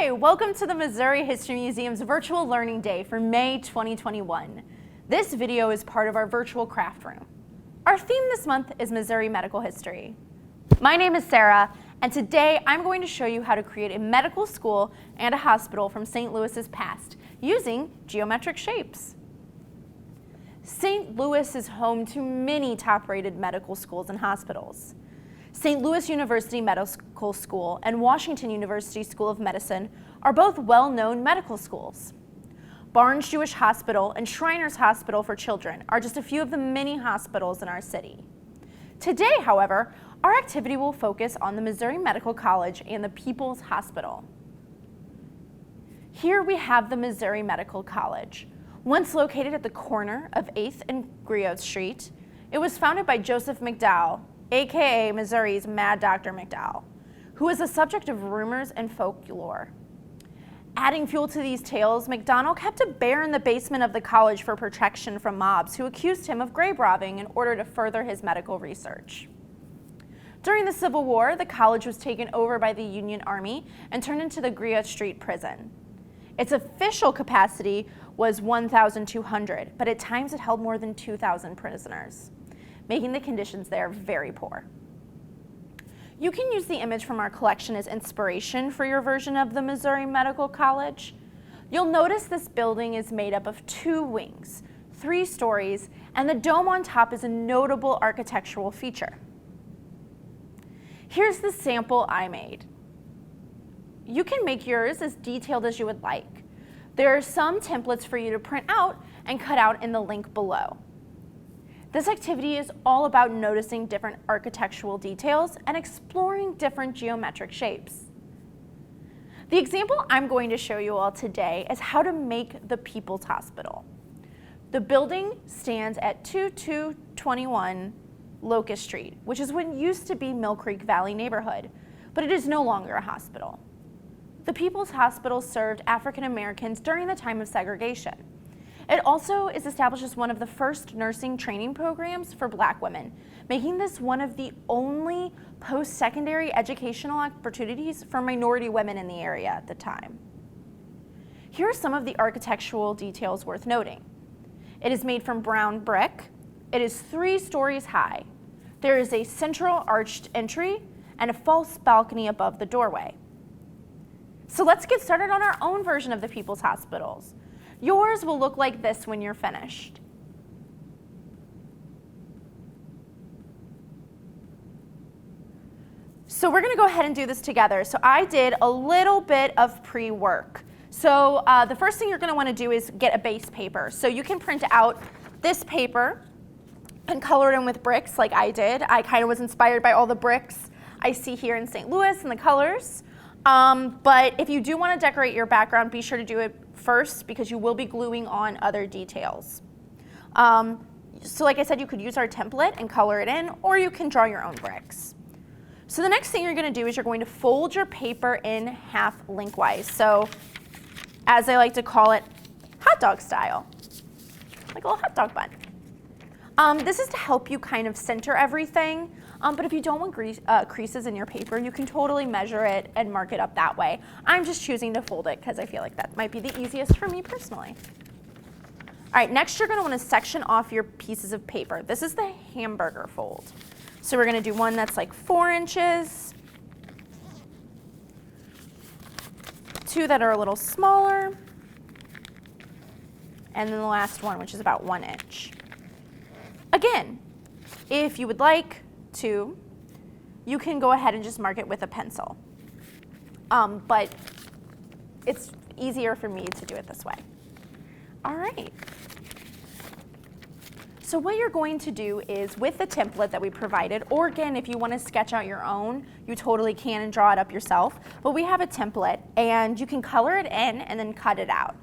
Hi, welcome to the Missouri History Museum's Virtual Learning Day for May 2021. This video is part of our virtual craft room. Our theme this month is Missouri Medical History. My name is Sarah, and today I'm going to show you how to create a medical school and a hospital from St. Louis's past using geometric shapes. St. Louis is home to many top-rated medical schools and hospitals. St. Louis University Medical School and Washington University School of Medicine are both well-known medical schools. Barnes Jewish Hospital and Shriners Hospital for Children are just a few of the many hospitals in our city. Today, however, our activity will focus on the Missouri Medical College and the People's Hospital. Here we have the Missouri Medical College. Once located at the corner of 8th and Griot Street, it was founded by Joseph McDowell, aka Missouri's Mad Dr. McDowell, who was the subject of rumors and folklore. Adding fuel to these tales, McDowell kept a bear in the basement of the college for protection from mobs who accused him of grave robbing in order to further his medical research. During the Civil War, the college was taken over by the Union Army and turned into the Griot Street Prison. Its official capacity was 1,200, but at times it held more than 2,000 prisoners, making the conditions there very poor. You can use the image from our collection as inspiration for your version of the Missouri Medical College. You'll notice this building is made up of 2 wings, 3 stories, and the dome on top is a notable architectural feature. Here's the sample I made. You can make yours as detailed as you would like. There are some templates for you to print out and cut out in the link below. This activity is all about noticing different architectural details and exploring different geometric shapes. The example I'm going to show you all today is how to make the People's Hospital. The building stands at 2221 Locust Street, which is what used to be Mill Creek Valley neighborhood, but it is no longer a hospital. The People's Hospital served African Americans during the time of segregation. It also is established as one of the first nursing training programs for Black women, making this one of the only post-secondary educational opportunities for minority women in the area at the time. Here are some of the architectural details worth noting. It is made from brown brick. It is 3 stories high. There is a central arched entry and a false balcony above the doorway. So let's get started on our own version of the People's Hospitals. Yours will look like this when you're finished. So we're gonna go ahead and do this together. So I did a little bit of pre-work. So the first thing you're gonna wanna do is get a base paper. So you can print out this paper and color it in with bricks like I did. I kind of was inspired by all the bricks I see here in St. Louis and the colors. But if you do wanna decorate your background, be sure to do it first because you will be gluing on other details. So like I said, you could use our template and color it in, or you can draw your own bricks. So the next thing you're gonna do is you're going to fold your paper in half lengthwise. So as I like to call it, hot dog style, like a little hot dog bun. This is to help you kind of center everything. But if you don't want creases in your paper, you can totally measure it and mark it up that way. I'm just choosing to fold it because I feel like that might be the easiest for me personally. All right, next you're gonna wanna section off your pieces of paper. This is the hamburger fold. So we're gonna do one that's like 4 inches, 2 that are a little smaller, and then the last one, which is about 1 inch. Again, if you would like to, you can go ahead and just mark it with a pencil. But it's easier for me to do it this way. All right. So what you're going to do is with the template that we provided, or again, if you want to sketch out your own, you totally can and draw it up yourself. But we have a template and you can color it in and then cut it out.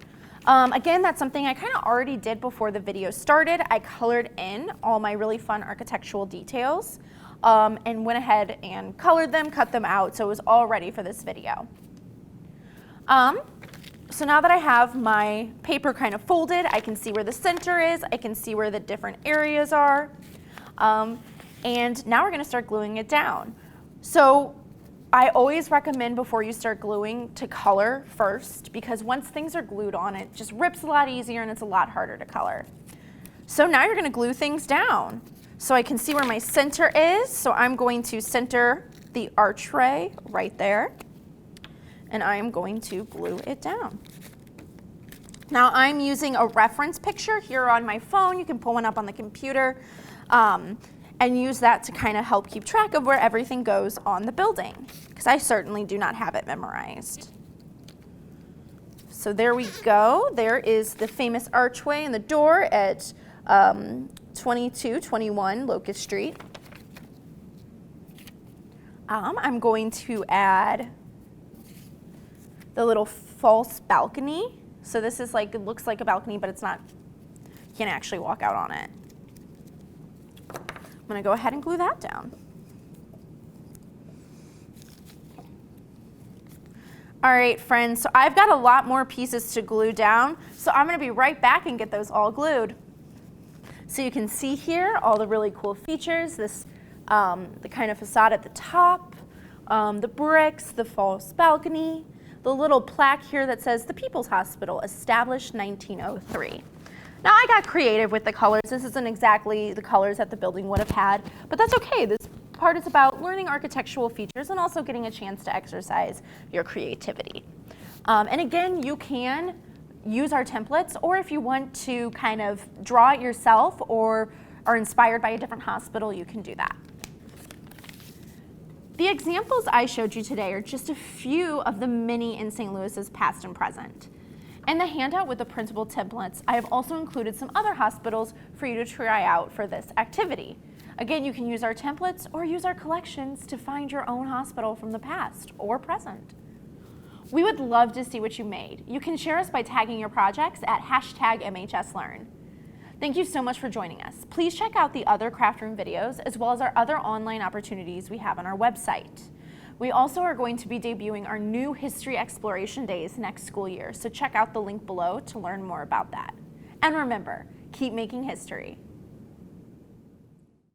Again, that's something I kind of already did before the video started. I colored in all my really fun architectural details and went ahead and colored them, cut them out, so it was all ready for this video. So now that I have my paper kind of folded, I can see where the center is, I can see where the different areas are, and now we're gonna start gluing it down. So I always recommend before you start gluing to color first, because once things are glued on, it just rips a lot easier and it's a lot harder to color. So now you're gonna glue things down. So I can see where my center is, so I'm going to center the archway right there, and I am going to glue it down. Now I'm using a reference picture here on my phone. You can pull one up on the computer and use that to kind of help keep track of where everything goes on the building, because I certainly do not have it memorized. So there we go. There is the famous archway and the door at 2221 Locust Street. I'm going to add the little false balcony. So this is like, it looks like a balcony, but it's not, you can't actually walk out on it. I'm gonna go ahead and glue that down. All right, friends, so I've got a lot more pieces to glue down, so I'm gonna be right back and get those all glued. So you can see here all the really cool features, this, the kind of facade at the top, the bricks, the false balcony, the little plaque here that says the People's Hospital, established 1903. Now I got creative with the colors. This isn't exactly the colors that the building would have had, but that's okay. This part is about learning architectural features and also getting a chance to exercise your creativity. And again, you can use our templates, or if you want to kind of draw it yourself or are inspired by a different hospital, you can do that. The examples I showed you today are just a few of the many in St. Louis's past and present. In the handout with the printable templates, I have also included some other hospitals for you to try out for this activity. Again, you can use our templates or use our collections to find your own hospital from the past or present. We would love to see what you made. You can share us by tagging your projects at #MHSLearn. Thank you so much for joining us. Please check out the other craft room videos as well as our other online opportunities we have on our website. We also are going to be debuting our new History Exploration Days next school year, so check out the link below to learn more about that. And remember, keep making history.